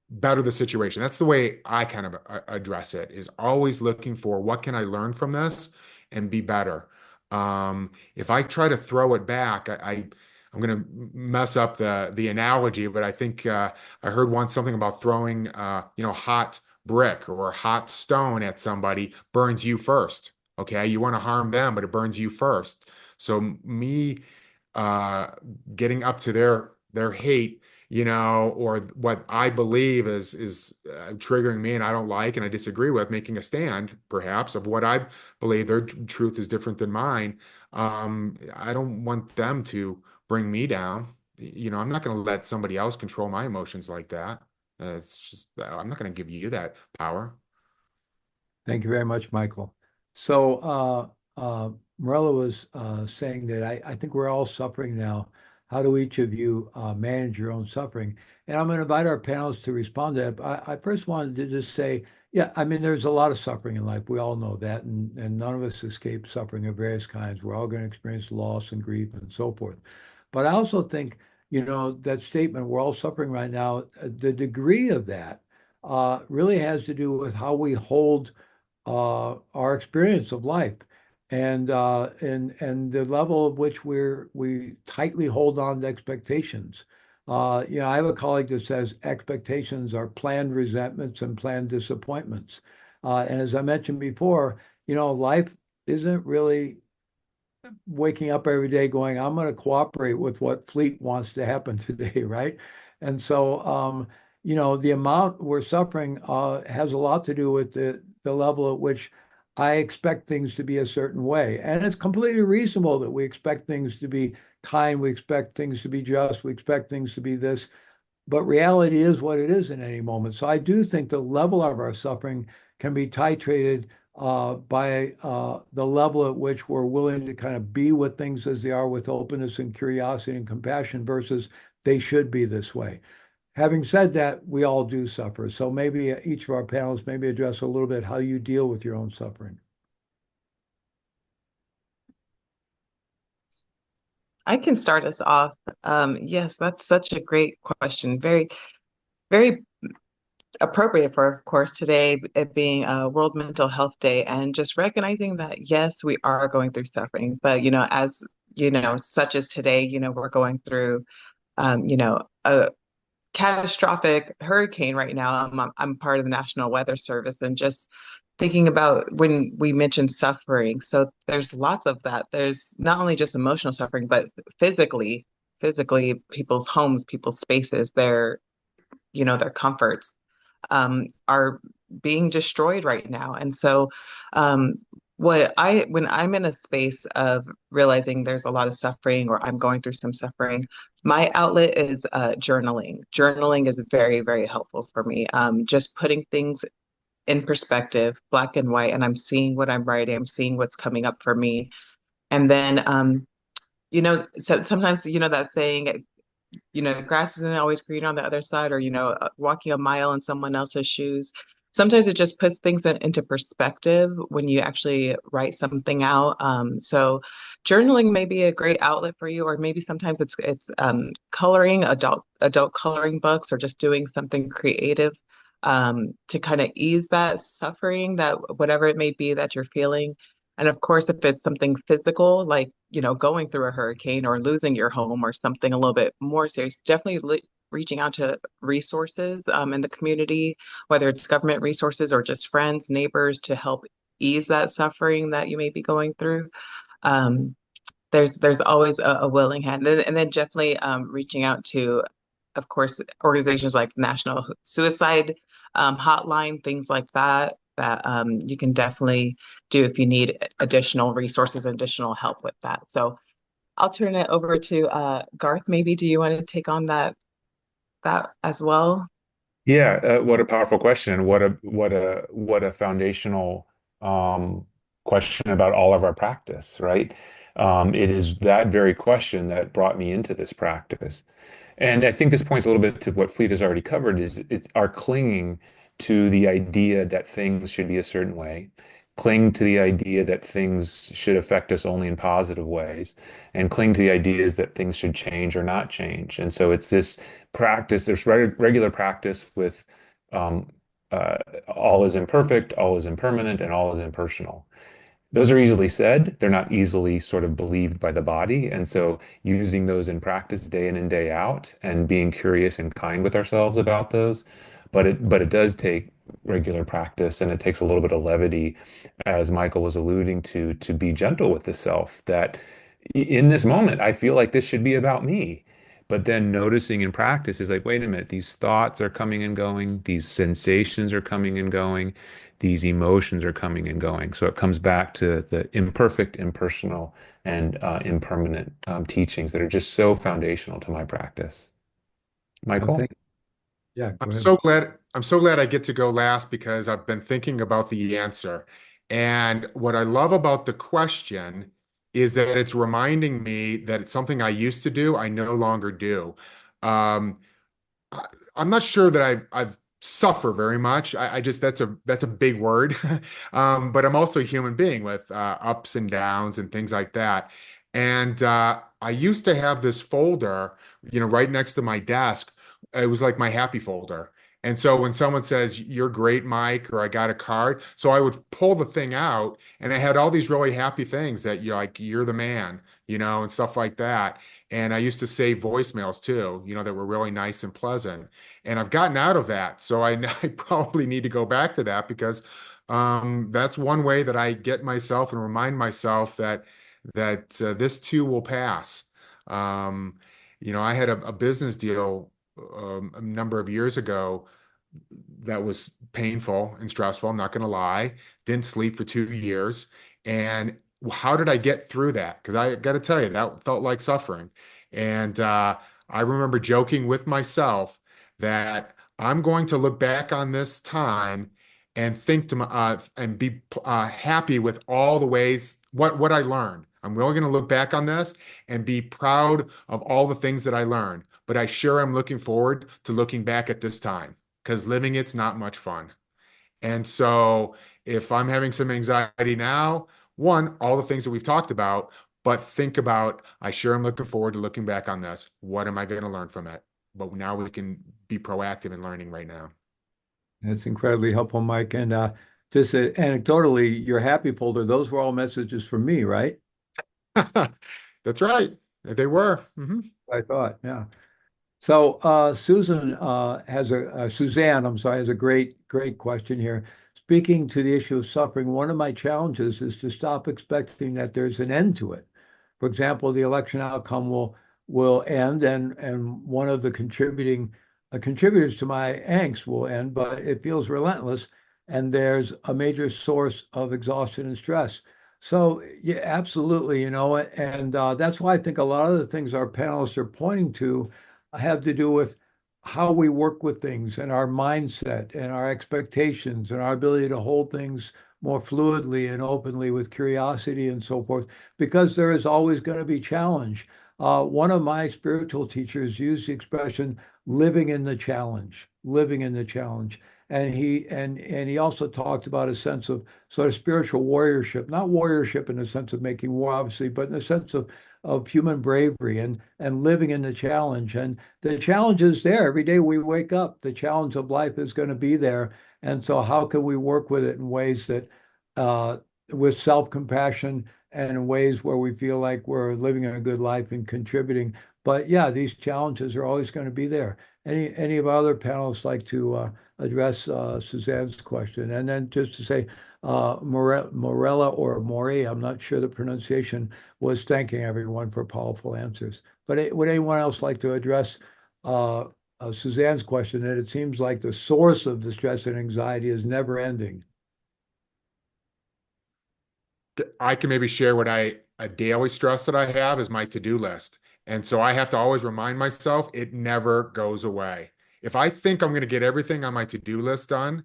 better the situation. That's the way I kind of address it, is always looking for, what can I learn from this and be better. If I try to throw it back, I'm going to mess up the analogy, but I think I heard once something about throwing hot brick or hot stone at somebody burns you first. Okay, you want to harm them, but it burns you first. So me uh, getting up to their hate, or what I believe is triggering me and I don't like and I disagree with, making a stand, perhaps, of what I believe their truth is different than mine. I don't want them to bring me down. I'm not going to let somebody else control my emotions like that. It's just, I'm not going to give you that power. Thank you very much, Michael. So, Morella was saying that I think we're all suffering now. How do each of you manage your own suffering? And I'm going to invite our panelists to respond to that. But I first wanted to just say, yeah, I mean, there's a lot of suffering in life. We all know that, and none of us escape suffering of various kinds. We're all going to experience loss and grief and so forth. But I also think, that statement, we're all suffering right now, the degree of that really has to do with how we hold our experience of life and the level of which we tightly hold on to expectations. I have a colleague that says expectations are planned resentments and planned disappointments. And as I mentioned before, life isn't really waking up every day going, I'm going to cooperate with what Fleet wants to happen today, right? And so, the amount we're suffering has a lot to do with the level at which I expect things to be a certain way. And it's completely reasonable that we expect things to be kind, we expect things to be just, we expect things to be this. But reality is what it is in any moment. So I do think the level of our suffering can be titrated by the level at which we're willing to kind of be with things as they are with openness and curiosity and compassion versus they should be this way. Having said that, we all do suffer. So maybe each of our panelists maybe address a little bit how you deal with your own suffering. I can start us off. Yes, that's such a great question. Very, very appropriate for, of course, today it being World Mental Health Day, and just recognizing that, yes, we are going through suffering, but, as, such as today, we're going through, a catastrophic hurricane right now. I'm part of the National Weather Service, and just thinking about when we mentioned suffering. So there's lots of that. There's not only just emotional suffering, but physically, people's homes, people's spaces, their comforts are being destroyed right now. And so, when I'm in a space of realizing there's a lot of suffering or I'm going through some suffering, my outlet is journaling. Journaling is very, very helpful for me. Just putting things in perspective, black and white, and I'm seeing what I'm writing, I'm seeing what's coming up for me. And then, so sometimes, that saying, the grass isn't always green on the other side, or, walking a mile in someone else's shoes. Sometimes it just puts things into perspective when you actually write something out. So journaling may be a great outlet for you, or maybe sometimes it's coloring, adult coloring books, or just doing something creative to kind of ease that suffering, that whatever it may be that you're feeling. And of course, if it's something physical, like, going through a hurricane or losing your home or something a little bit more serious, definitely reaching out to resources in the community, whether it's government resources or just friends, neighbors, to help ease that suffering that you may be going through. Um, there's always a willing hand. And then definitely reaching out to, of course, organizations like National Suicide Hotline, things like that, that you can definitely do if you need additional resources, additional help with that. So I'll turn it over to Garth. Maybe do you want to take on that as well? Yeah, what a powerful question, and what a foundational question about all of our practice, right? It is that very question that brought me into this practice. And I think this points a little bit to what Fleet has already covered, is it's our clinging to the idea that things should be a certain way, cling to the idea that things should affect us only in positive ways, and cling to the ideas that things should change or not change. And so it's this practice, there's regular practice with um, uh, all is imperfect, all is impermanent, and all is impersonal. Those are easily said. They're not easily sort of believed by the body. And so using those in practice day in and day out and being curious and kind with ourselves about those. But it does take regular practice, and it takes a little bit of levity, as Michael was alluding to be gentle with the self, that in this moment, I feel like this should be about me. But then noticing in practice is like, wait a minute, these thoughts are coming and going, these sensations are coming and going, these emotions are coming and going. So it comes back to the imperfect, impersonal, and impermanent teachings that are just so foundational to my practice. And Michael? thank, yeah, go I'm ahead. so glad I'm so glad I get to go last because I've been thinking about the answer. And what I love about the question is that it's reminding me that it's something I used to do, I no longer do. Um, I, I'm not sure that I've suffer very much. I just that's a big word. But I'm also a human being with ups and downs and things like that. And I used to have this folder, right next to my desk. It was like my happy folder. And so when someone says, "You're great, Mike," or "I got a card," so I would pull the thing out, and I had all these really happy things that you're the man, and stuff like that. And I used to save voicemails too, that were really nice and pleasant. And I've gotten out of that. So I probably need to go back to that because that's one way that I get myself and remind myself that this too will pass. Um, I had a business deal a number of years ago that was painful and stressful. I'm not going to lie. Didn't sleep for 2 years. And how did I get through that? Because I got to tell you, that felt like suffering. And I remember joking with myself that I'm going to look back on this time and think and be happy with all the ways what I learned. I'm really going to look back on this and be proud of all the things that I learned. But I sure am looking forward to looking back at this time because living it's not much fun. And so if I'm having some anxiety now, one, all the things that we've talked about, but think about, I sure am looking forward to looking back on this. What am I going to learn from it? But now we can be proactive in learning right now. That's incredibly helpful, Mike. And just anecdotally, your happy folder, those were all messages from me, right? That's right. They were. I thought, yeah. So Susan Suzanne, I'm sorry, has a great question here. Speaking to the issue of suffering, one of my challenges is to stop expecting that there's an end to it. For example, the election outcome will end, and one of the contributors to my angst will end, but it feels relentless, and there's a major source of exhaustion and stress. So yeah, absolutely, and that's why I think a lot of the things our panelists are pointing to have to do with how we work with things and our mindset and our expectations and our ability to hold things more fluidly and openly with curiosity and so forth, because there is always going to be challenge. One of my spiritual teachers used the expression living in the challenge. And he also talked about a sense of sort of spiritual warriorship, not warriorship in the sense of making war, obviously, but in the sense of human bravery and living in the challenge. And the challenge is there. Every day we wake up, the challenge of life is going to be there. And so how can we work with it in ways that uh, with self-compassion and in ways where we feel like we're living a good life and contributing. But yeah, these challenges are always going to be there. Any of our other panelists like to address Suzanne's question? And then just to say, Morella or Mori, I'm not sure the pronunciation, was thanking everyone for powerful answers. But would anyone else like to address uh, Suzanne's question? That it seems like the source of the stress and anxiety is never ending. I can maybe share a daily stress that I have is my to-do list. And so I have to always remind myself it never goes away. If I think I'm going to get everything on my to-do list done,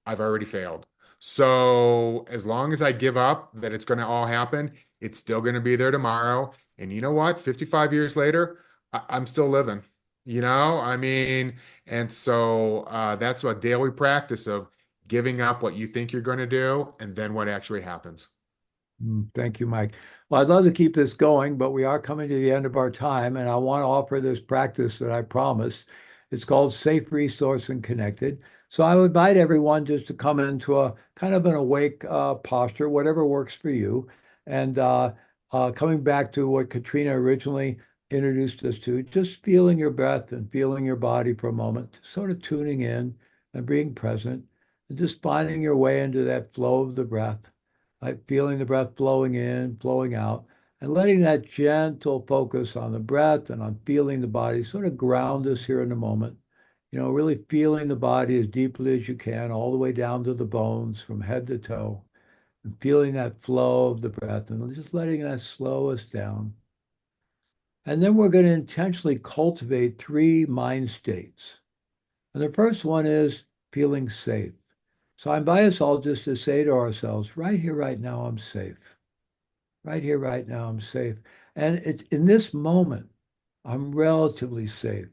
I've already failed. So as long as I give up that it's going to all happen, it's still going to be there tomorrow. And you know what? 55 years later, I'm still living, I mean, and so that's a daily practice of giving up what you think you're going to do and then what actually happens. Thank you, Mike. Well, I'd love to keep this going, but we are coming to the end of our time, and I want to offer this practice that I promised. It's called Safe, Resource, and Connected. So I would invite everyone just to come into a kind of an awake posture, whatever works for you. And coming back to what Katrina originally introduced us to, just feeling your breath and feeling your body for a moment, sort of tuning in and being present, and just finding your way into that flow of the breath, like feeling the breath flowing in, flowing out. and letting that gentle focus on the breath and on feeling the body sort of ground us here in the moment. Really feeling the body as deeply as you can, all the way down to the bones from head to toe, and feeling that flow of the breath and just letting that slow us down. And then we're going to intentionally cultivate 3 mind states. And the first one is feeling safe. So I invite us all just to say to ourselves, right here, right now, I'm safe. Right here, right now, I'm safe. And in this moment, I'm relatively safe.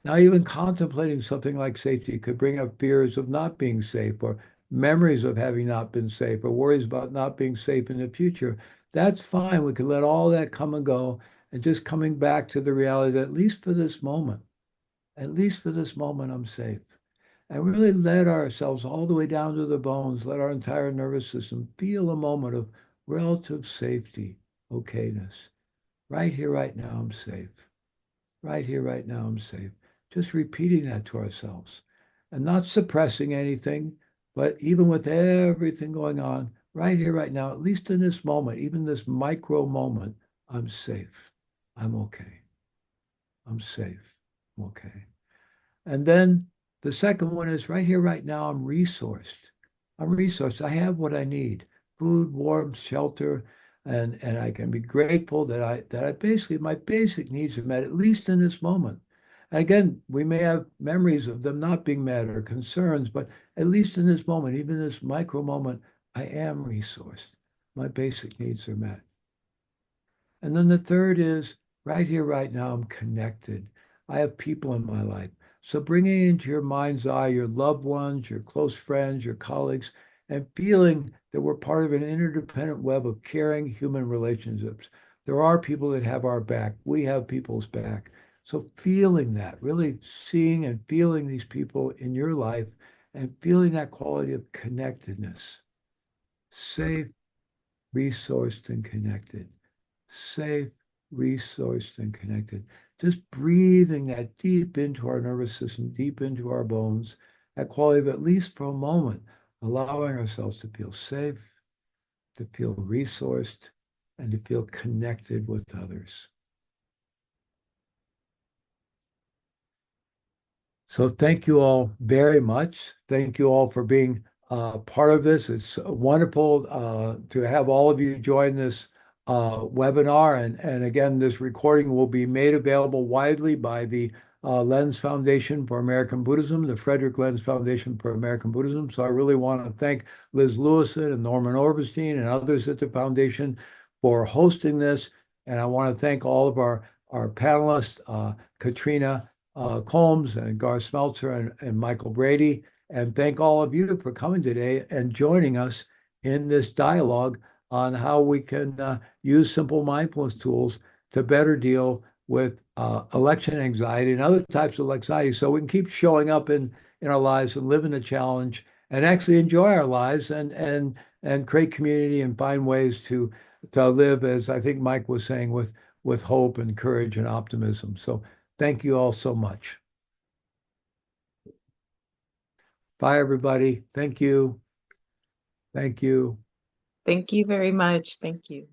Now, even contemplating something like safety could bring up fears of not being safe or memories of having not been safe or worries about not being safe in the future. That's fine. We can let all that come and go and just coming back to the reality that at least for this moment, I'm safe. And really let ourselves all the way down to the bones, let our entire nervous system feel a moment of relative safety, okayness. Right here, right now, I'm safe. Right here, right now, I'm safe. Just repeating that to ourselves and not suppressing anything, but even with everything going on, right here, right now, at least in this moment, even this micro moment, I'm safe. I'm okay. I'm safe. I'm okay. And then the second one is right here, right now, I'm resourced. I'm resourced. I have what I need: food, warmth, shelter, and I can be grateful that I basically my basic needs are met, at least in this moment. And again, we may have memories of them not being met or concerns, but at least in this moment, even this micro moment, I am resourced. My basic needs are met. And then the third is right here, right now, I'm connected. I have people in my life. So bringing into your mind's eye your loved ones, your close friends, your colleagues, and feeling that we're part of an interdependent web of caring human relationships. There are people that have our back. We have people's back. So feeling that, really seeing and feeling these people in your life and feeling that quality of connectedness, safe, resourced, and connected. Safe, resourced, and connected. Just breathing that deep into our nervous system, deep into our bones, that quality of at least for a moment, allowing ourselves to feel safe, to feel resourced, and to feel connected with others. So thank you all very much. Thank you all for being part of this. It's wonderful to have all of you join this webinar. And again, this recording will be made available widely by the Lenz Foundation for American Buddhism, the Frederick Lenz Foundation for American Buddhism. So I really want to thank Liz Lewison and Norman Orbestein and others at the foundation for hosting this. And I want to thank all of our panelists, Katrina Combs and Garth Smeltzer and Michael Brady. And thank all of you for coming today and joining us in this dialogue on how we can use simple mindfulness tools to better deal with election anxiety and other types of anxiety so we can keep showing up in our lives and live in the challenge and actually enjoy our lives and create community and find ways to live, as I think Mike was saying, with hope and courage and optimism. So thank you all so much. Bye, everybody. Thank you. Thank you. Thank you very much. Thank you.